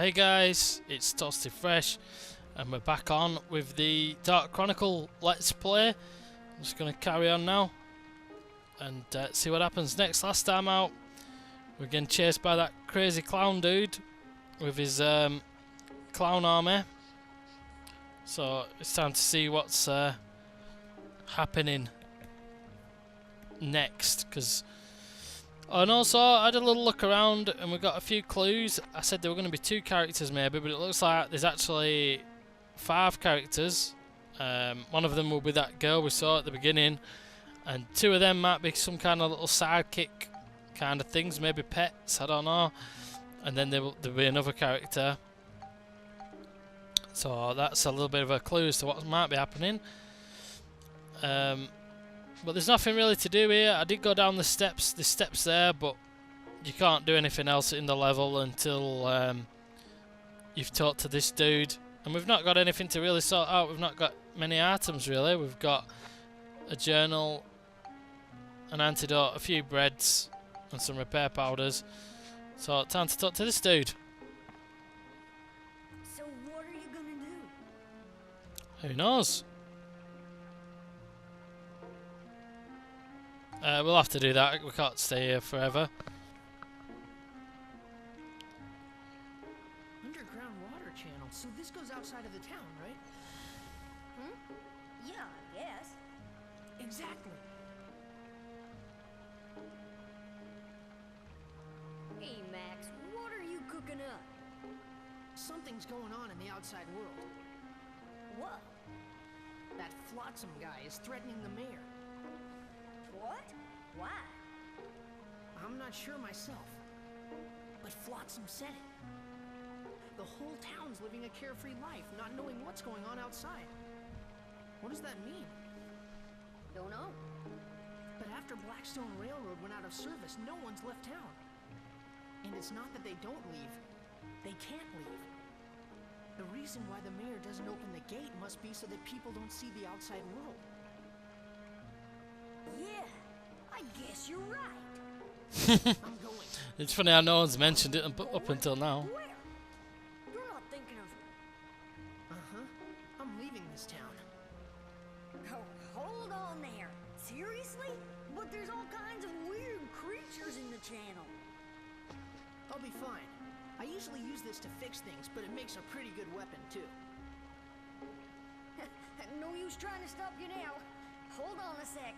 Hey guys, it's Toasty Fresh, and we're back on with the Chronicle Let's Play. I'm just going to carry on now and see what happens next. Last time out, we're getting chased by that crazy clown dude with his clown army. So it's time to see what's happening next. And also, I had a little look around and we got a few clues. I said there were going to be 2 characters maybe, but it looks like there's actually 5 characters. One of them will be that girl we saw at the beginning, and 2 of them might be some kind of little sidekick kind of things, maybe pets, I don't know. And then there'll be another character. So that's a little bit of a clue as to what might be happening. But there's nothing really to do here. I did go down the steps there, but you can't do anything else in the level until you've talked to this dude. And we've not got anything to really sort out. We've not got many items really. We've got a journal, an antidote, a few breads, and some repair powders. So time to talk to this dude. So what are you gonna do? Who knows? We'll have to do that. We can't stay here forever. Underground water channel. So this goes outside of the town, right? Yeah, I guess. Exactly. Hey, Max, what are you cooking up? Something's going on in the outside world. What? That Flotsam guy is threatening the mayor. What? Why? I'm not sure myself. But Flotsam said it. The whole town's living a carefree life, not knowing what's going on outside. What does that mean? Don't know. But after Blackstone Railroad went out of service, no one's left town. And it's not that they don't leave. They can't leave. The reason why the mayor doesn't open the gate must be so that people don't see the outside world. Yeah, I guess you're right. I'm going. It's funny how no one's mentioned it up until now. Where? You're not thinking of... Uh-huh. I'm leaving this town. Oh, hold on there. Seriously? But there's all kinds of weird creatures in the channel. I'll be fine. I usually use this to fix things, but it makes a pretty good weapon, too. No use trying to stop you now. Hold on a sec.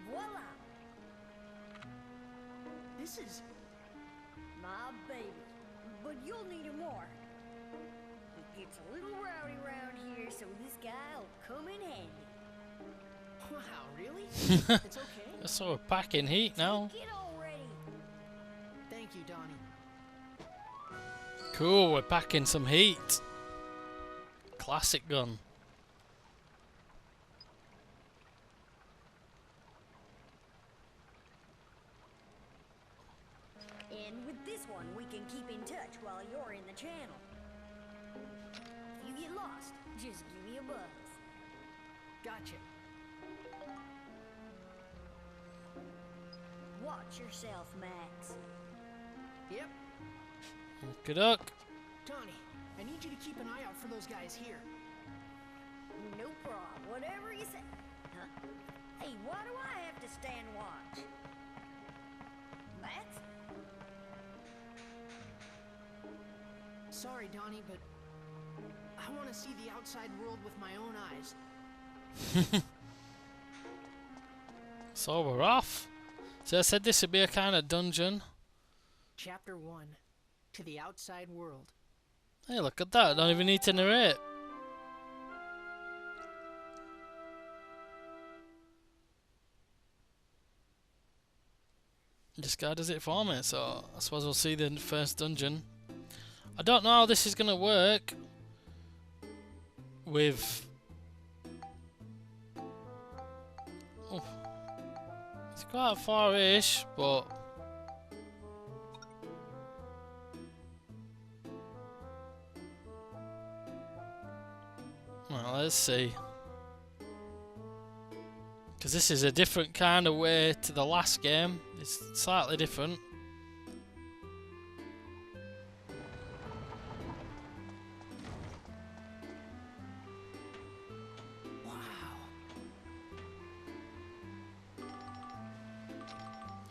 Voila! This is... My baby. But you'll need it more. It gets a little rowdy around here, so this guy'll come in handy. Wow, really? It's okay. So we're packing heat now. Get already. Thank you, Donny. Cool, we're packing some heat. Classic gun. And with this one, we can keep in touch while you're in the channel. If you get lost, just give me a buzz. Gotcha. Watch yourself, Max. Yep. Good luck. Donny, I need you to keep an eye out for those guys here. No problem. Whatever you say. Huh? Hey, why do I have to stand watch? Max? Sorry, Donny, but I want to see the outside world with my own eyes. So we're off. So I said this would be a kind of dungeon. Chapter 1. To the outside world. Hey, look at that. I don't even need to narrate. This guy does it for me, so I suppose we'll see the first dungeon. I don't know how this is going to work with... Oh. It's quite far-ish, but... Well, let's see. Because this is a different kind of way to the last game. It's slightly different.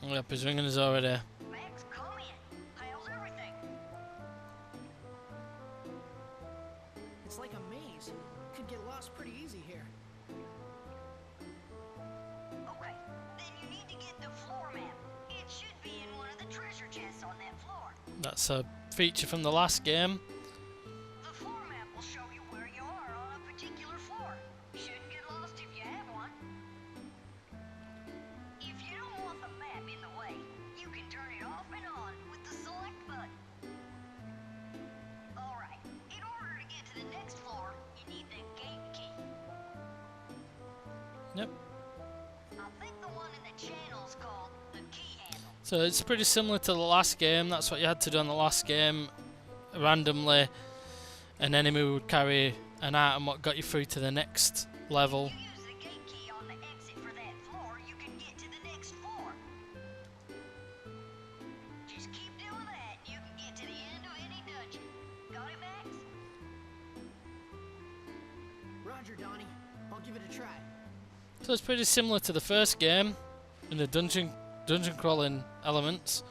Yep, his ringing is already. Max, come in. How's everything? It's like a maze. Could get lost pretty easy here. Okay, then you need to get the floor map. It should be in one of the treasure chests on that floor. That's a feature from the last game. The floor map will show you where you are on a particular floor. You shouldn't get lost if you have one. If you don't want the map in the way, you can turn it off and on with the select button. Alright, in order to get to the next floor, you need the gate key. Yep. I think the one in the channel is called the key handle. So it's pretty similar to the last game. That's what you had to do in the last game. Randomly, an enemy would carry an item what got you through to the next level. If you use the gate key on the exit for that floor, you can get to the next floor. Just keep doing that, and you can get to the end of any dungeon. Got it, Max? Roger, Donny. I'll give it a try. So it's pretty similar to the first game in the dungeon crawling elements.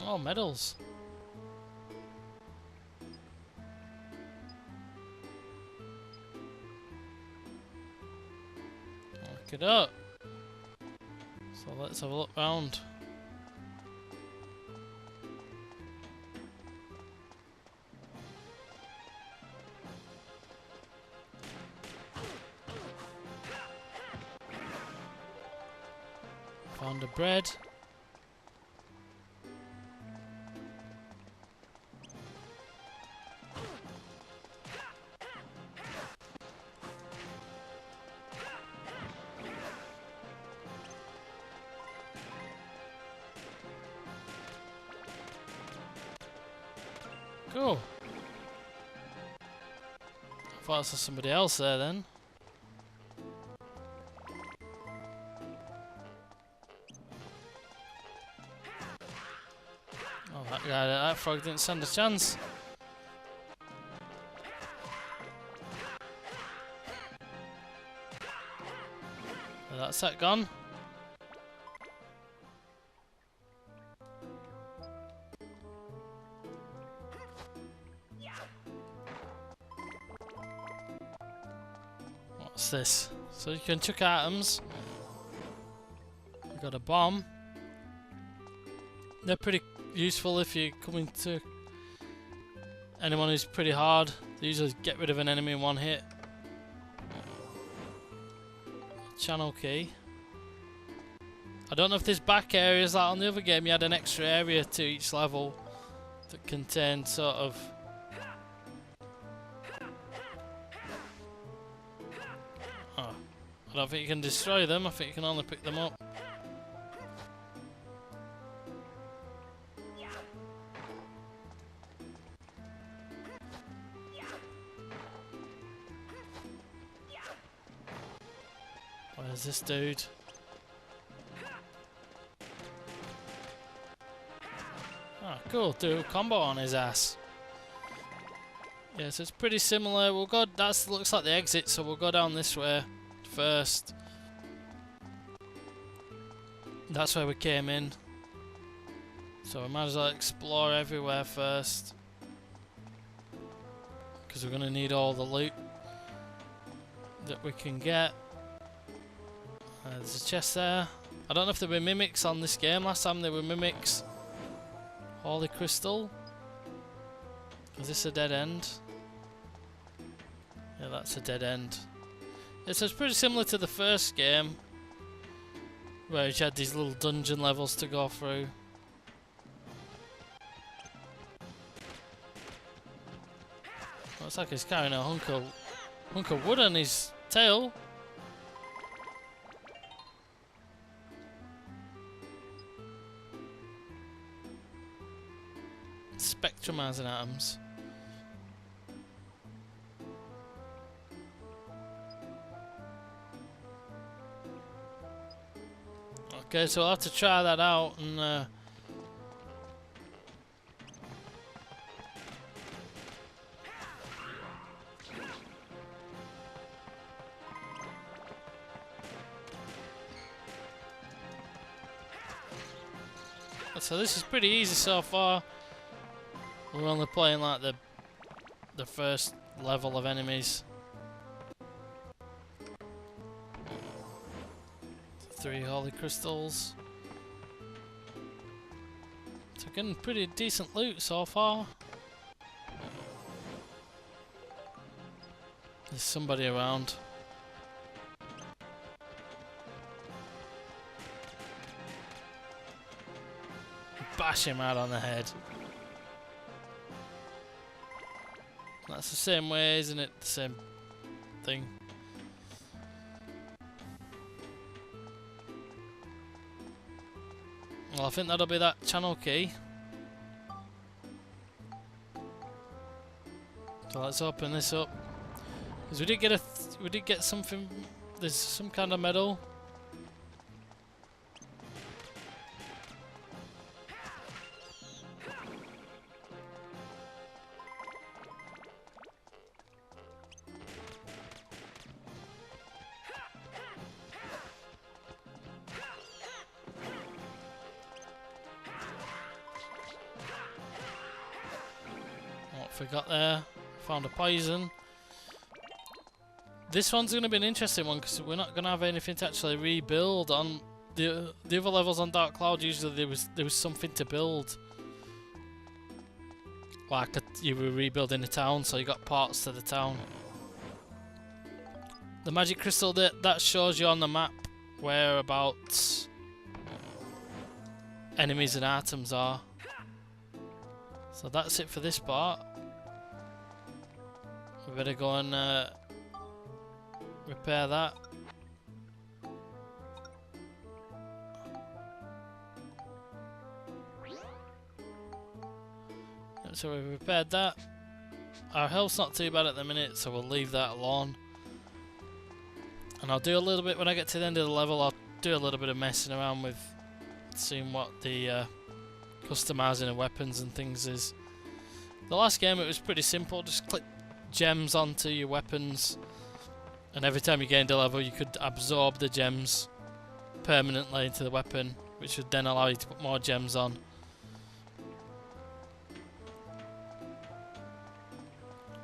Oh, medals. Look it up. So let's have a look round. Found a bread. Cool. I thought I saw somebody else there then. Oh, that frog didn't stand a chance. Well, that's that gone. What's this? So you can chuck items. You got a bomb. They're pretty useful if you're coming to anyone who's pretty hard. They usually get rid of an enemy in one hit. Channel key. I don't know if there's back areas like on the other game. You had an extra area to each level that contained sort of. Oh, I don't think you can destroy them. I think you can only pick them up. Where's this dude? Ah, cool. Do a combo on his ass. Yeah, so it's pretty similar. We'll go. That looks like the exit, so we'll go down this way first. That's where we came in. So we might as well explore everywhere first, because we're gonna need all the loot that we can get. There's a chest there. I don't know if there were mimics on this game. Last time there were mimics. Holy crystal. Is this a dead end? Yeah, that's a dead end. Yeah, so it's pretty similar to the first game, where you had these little dungeon levels to go through. Looks like he's carrying a hunk of wood on his tail. spectrumizing atoms. Okay, so I'll have to try that out and so this is pretty easy so far. We're only playing like the first level of enemies. 3 holy crystals. So getting pretty decent loot so far. There's somebody around. Bash him out on the head. That's the same way, isn't it? The same thing. Well, I think that'll be that channel key. So let's open this up. Because we did get something. There's some kind of medal. What we got there? Found a poison. This one's going to be an interesting one because we're not going to have anything to actually rebuild on the other levels on Dark Cloud. Usually there was something to build, like you were rebuilding a town, so you got parts to the town. The magic crystal that shows you on the map whereabouts enemies and items are. So that's it for this part. We better go and repair that. So we've repaired that. Our health's not too bad at the minute, so we'll leave that alone. And I'll do a little bit when I get to the end of the level. I'll do a little bit of messing around with seeing what the customizing of weapons and things is. The last game it was pretty simple. Just click gems onto your weapons, and every time you gained a level you could absorb the gems permanently into the weapon, which would then allow you to put more gems on.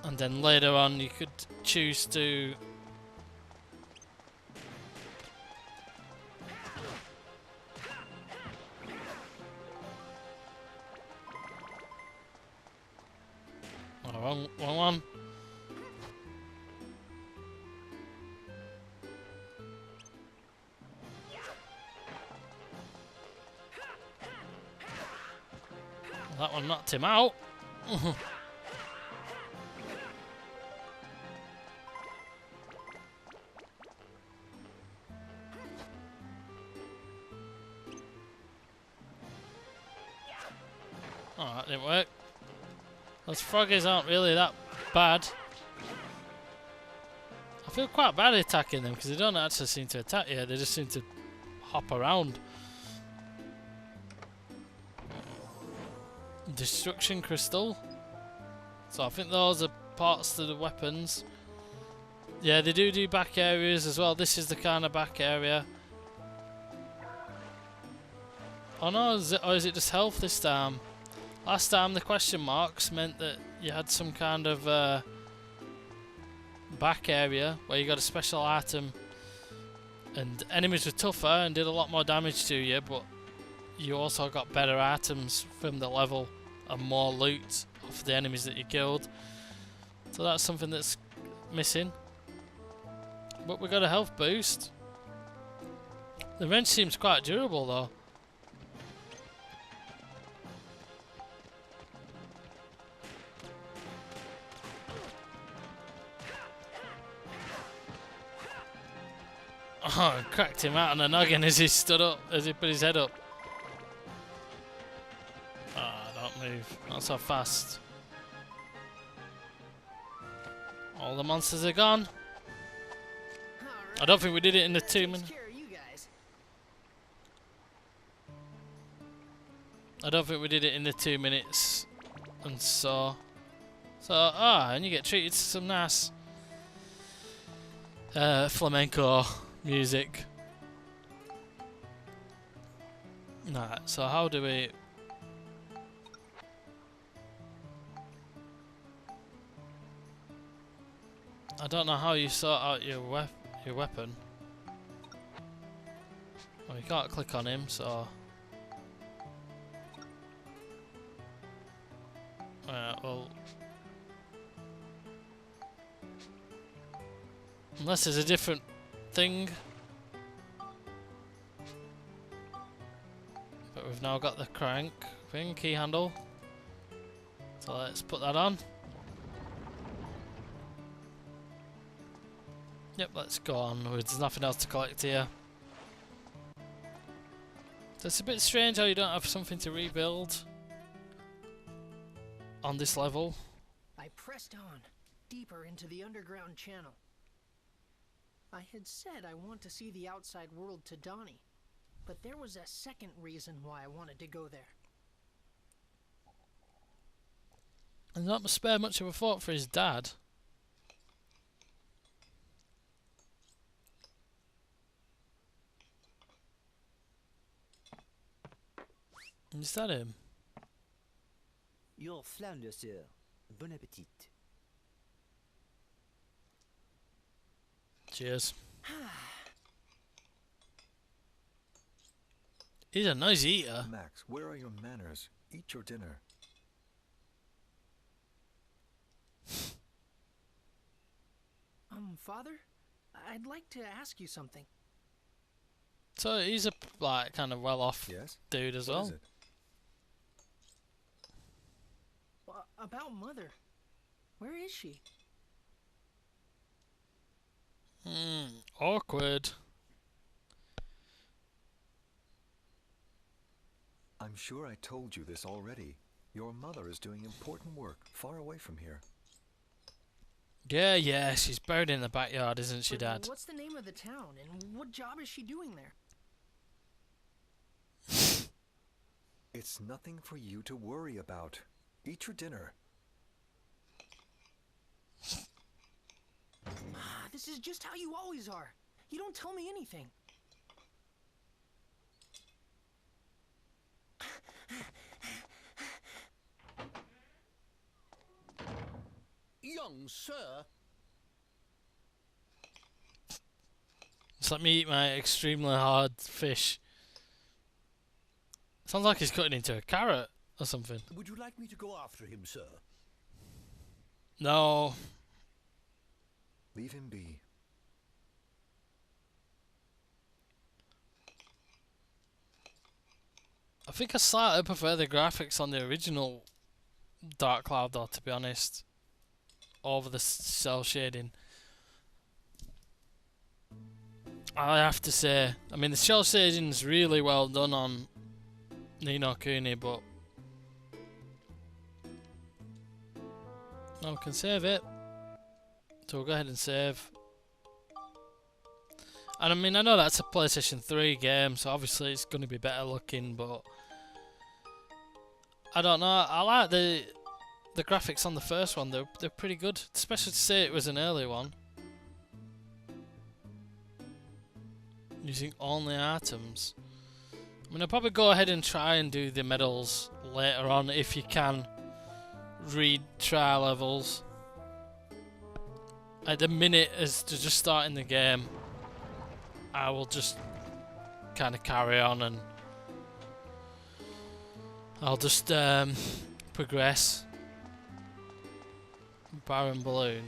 And then later on you could choose to wrong one. That one knocked him out. Oh, that didn't work. Those froggies aren't really that bad. I feel quite bad attacking them because they don't actually seem to attack you, they just seem to hop around. Destruction crystal. So I think those are parts to the weapons. Yeah, they do back areas as well. This is the kind of back area. Oh no, or is it just health this time? Last time the question marks meant that you had some kind of back area where you got a special item and enemies were tougher and did a lot more damage to you, but you also got better items from the level and more loot off the enemies that you killed. So that's something that's missing. But we got a health boost. The wrench seems quite durable though. Oh, cracked him out on the noggin as he stood up, as he put his head up. Ah, don't move. move. Not so fast. All the monsters are gone. I don't think we did it in the 2 minutes. I don't think we did it in the 2 minutes. And so... and you get treated to some nice flamenco music. Right, so how do we... I don't know how you sort out your weapon. Well, you can't click on him, so... well... Unless there's a different thing. But we've now got the crank thing, key handle. So let's put that on. Yep, let's go on. There's nothing else to collect here. So it's a bit strange how you don't have something to rebuild on this level. I pressed on, deeper into the underground channel. I had said I want to see the outside world to Donny, but there was a second reason why I wanted to go there. And not spare much of a thought for his dad. Is that him? Your flounder, sir. Bon appetit. Cheers. He's a nice eater. Max, where are your manners? Eat your dinner. Father? I'd like to ask you something. So he's a like kind of well-off dude as well. What is it? About Mother. Where is she? Awkward. I'm sure I told you this already. Your mother is doing important work far away from here. Yeah, she's buried in the backyard, isn't she, Dad? What's the name of the town, and what job is she doing there? It's nothing for you to worry about. Eat your dinner. This is just how you always are. You don't tell me anything. Young sir. Just let me eat my extremely hard fish. Sounds like he's cutting into a carrot or something. Would you like me to go after him, sir? No. Leave him be. I think I slightly prefer the graphics on the original Dark Cloud, though, to be honest, over the cell shading. I have to say, I mean, the cell shading's really well done on Ni no Kuni, but no, we can save it. So we'll go ahead and save. And I mean, I know that's a PlayStation 3 game, so obviously it's going to be better looking, but I don't know. I like the graphics on the first one. They're pretty good, especially to say it was an early one. Using only items. I mean, I'll probably go ahead and try and do the medals later on if you can read trial levels. At the minute, as to just starting the game, I will just kind of carry on and I'll just progress. Baron Balloon.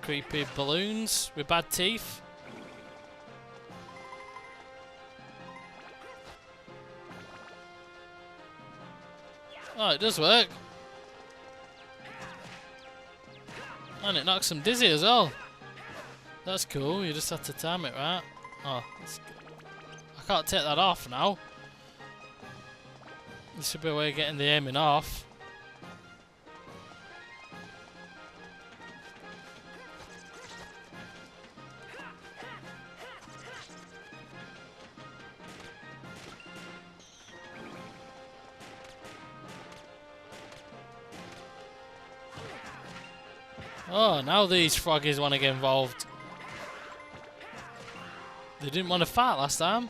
Creepy balloons with bad teeth. Oh, it does work. And it knocks them dizzy as well. That's cool, you just have to time it right. Oh, I can't take that off now. This should be a way of getting the aiming off. Oh, now these froggies want to get involved. They didn't want to fight last time.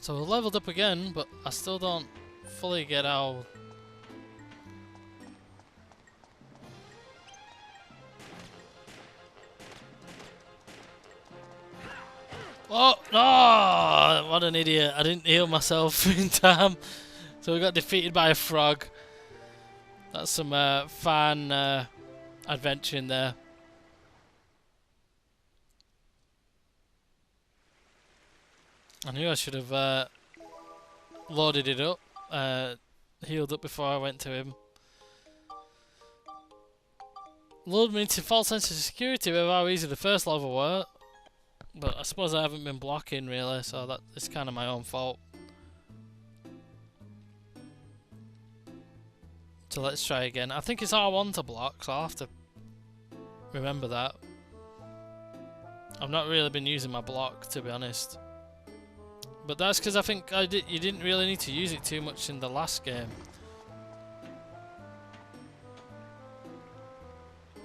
So we've leveled up again, but I still don't fully get how... Oh, no! What an idiot. I didn't heal myself in time. So we got defeated by a frog. That's some fun adventure in there. I knew I should have loaded it up, healed up before I went to him. Lured me into false sense of security with how easy the first level were, but I suppose I haven't been blocking really, so that is kind of my own fault. So let's try again. I think it's R1 to block, so I'll have to remember that. I've not really been using my block, to be honest. But that's because I think you didn't really need to use it too much in the last game.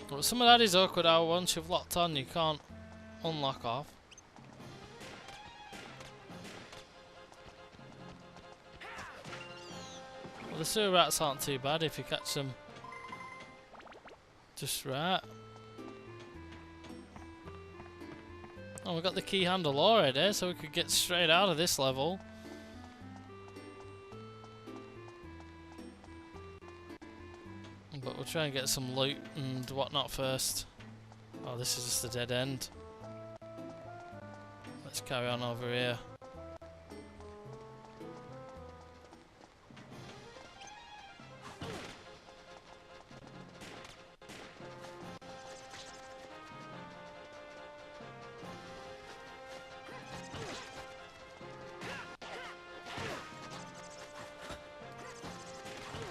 But some of that is awkward how once you've locked on you can't unlock off. Well, the sewer rats aren't too bad if you catch them just right. Oh, we got the key handle already, so we could get straight out of this level. But we'll try and get some loot and whatnot first. Oh, this is just a dead end. Let's carry on over here.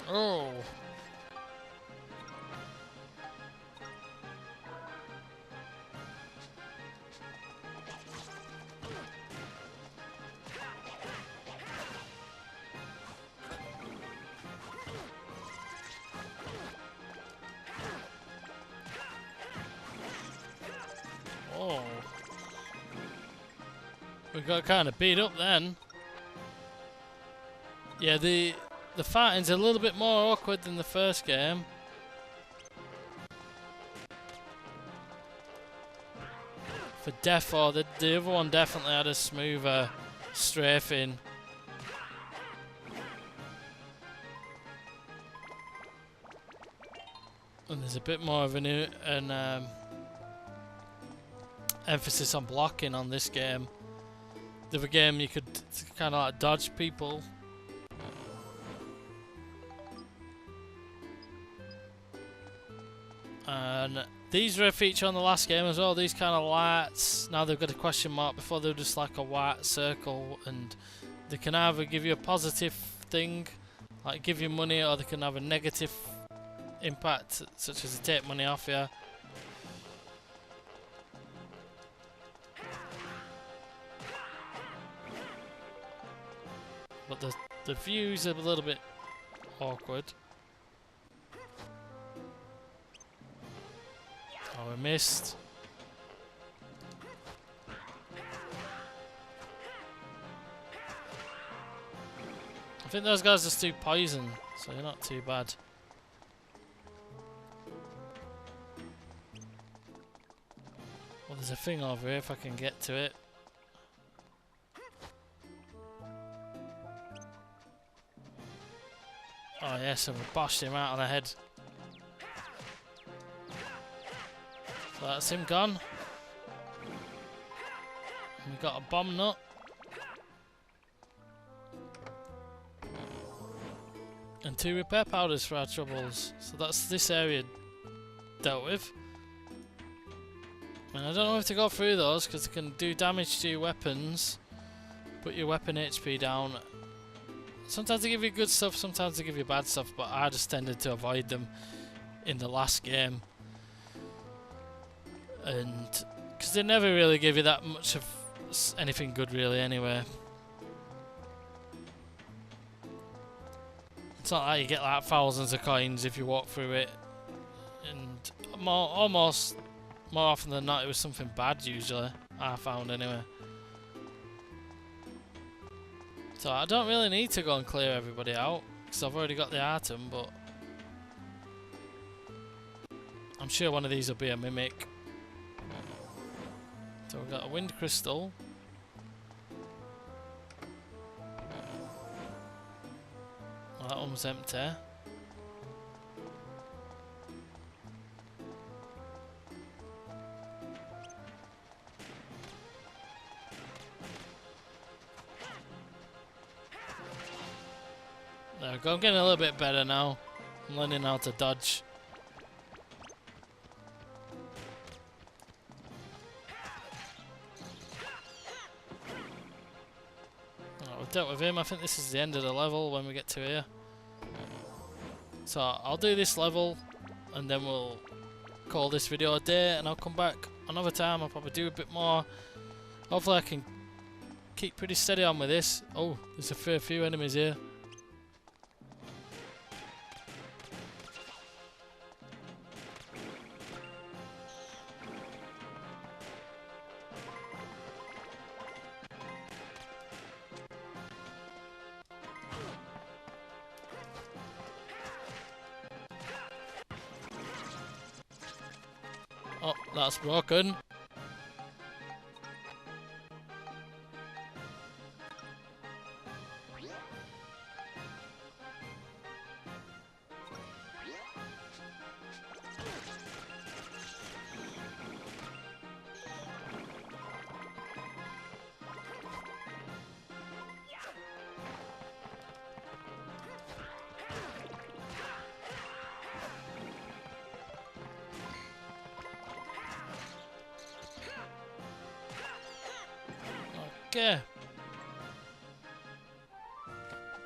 Oh. Oh. We got kind of beat up then. Yeah, the fighting's a little bit more awkward than the first game. For Defo, the other one definitely had a smoother strafing. And there's a bit more of an emphasis on blocking on this game. The other game you could kind of like dodge people. And these were a feature on the last game as well, these kind of lights. Now they've got a question mark, before they were just like a white circle, and they can either give you a positive thing, like give you money, or they can have a negative impact, such as they take money off you. But the views are a little bit awkward. Oh, we missed. I think those guys just do poison, so you're not too bad. Well, there's a thing over here if I can get to it. Oh yes, and we bashed him out of the head. So that's him gone. And we got a bomb nut. And 2 repair powders for our troubles. So that's this area dealt with. And I don't know if to go through those because they can do damage to your weapons. put your weapon HP down. Sometimes they give you good stuff, sometimes they give you bad stuff, but I just tended to avoid them in the last game. And because they never really give you that much of anything good really anyway. It's not like you get like thousands of coins if you walk through it, and more often than not it was something bad usually, I found anyway. So I don't really need to go and clear everybody out because I've already got the item, but I'm sure one of these will be a mimic. So we've got a wind crystal. Well, that one's empty. There we go, I'm getting a little bit better now. I'm learning how to dodge. Alright, we've dealt with him. I think this is the end of the level when we get to here. So I'll do this level and then we'll call this video a day, and I'll come back another time. I'll probably do a bit more. Hopefully I can keep pretty steady on with this. Oh, there's a fair few enemies here. Oh, that's broken. Okay.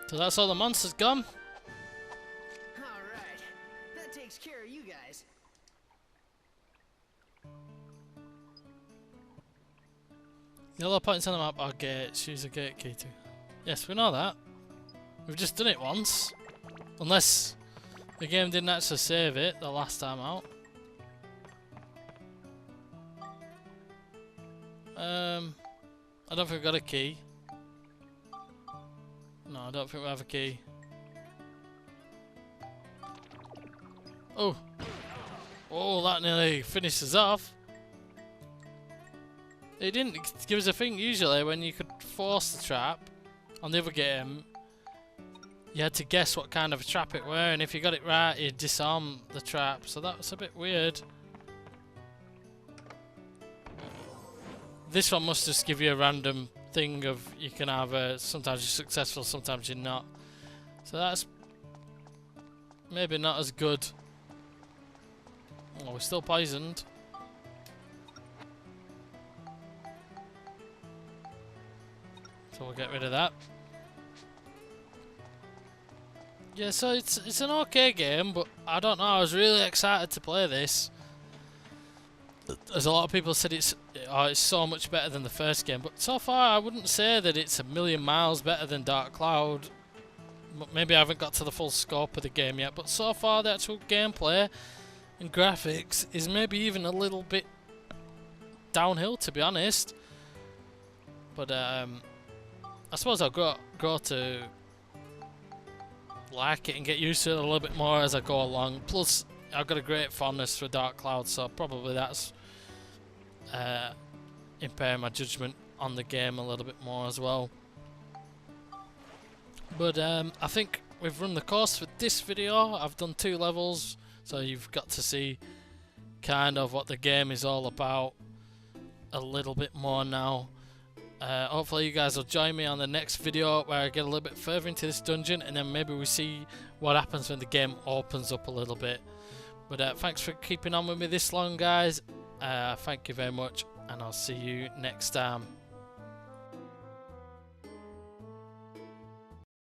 So that's all the monsters gone. Alright, that takes care of you guys. Yellow points on the map are gates. Use a gate key to. Yes, we know that. We've just done it once. Unless the game didn't actually save it the last time out. I don't think we've got a key. No, I don't think we have a key. Oh! Oh, that nearly finishes off. It didn't give us a thing usually when you could force the trap. On the other game, you had to guess what kind of a trap it were, and if you got it right, you'd disarm the trap. So that was a bit weird. This one must just give you a random thing of you can have sometimes you're successful, sometimes you're not. So that's maybe not as good. Oh, we're still poisoned. So we'll get rid of that. Yeah, so it's an okay game, but I don't know, I was really excited to play this. As a lot of people said, it's so much better than the first game, but so far I wouldn't say that it's a million miles better than Dark Cloud. Maybe I haven't got to the full scope of the game yet, but so far the actual gameplay and graphics is maybe even a little bit downhill, to be honest. But I suppose I'll grow to like it and get used to it a little bit more as I go along. Plus, I've got a great fondness for Dark Cloud, so probably that's impairing my judgment on the game a little bit more as well. But I think we've run the course for this video. I've done 2 levels, so you've got to see kind of what the game is all about a little bit more now. Hopefully you guys will join me on the next video where I get a little bit further into this dungeon, and then maybe we see what happens when the game opens up a little bit. But thanks for keeping on with me this long, guys. Thank you very much, and I'll see you next time.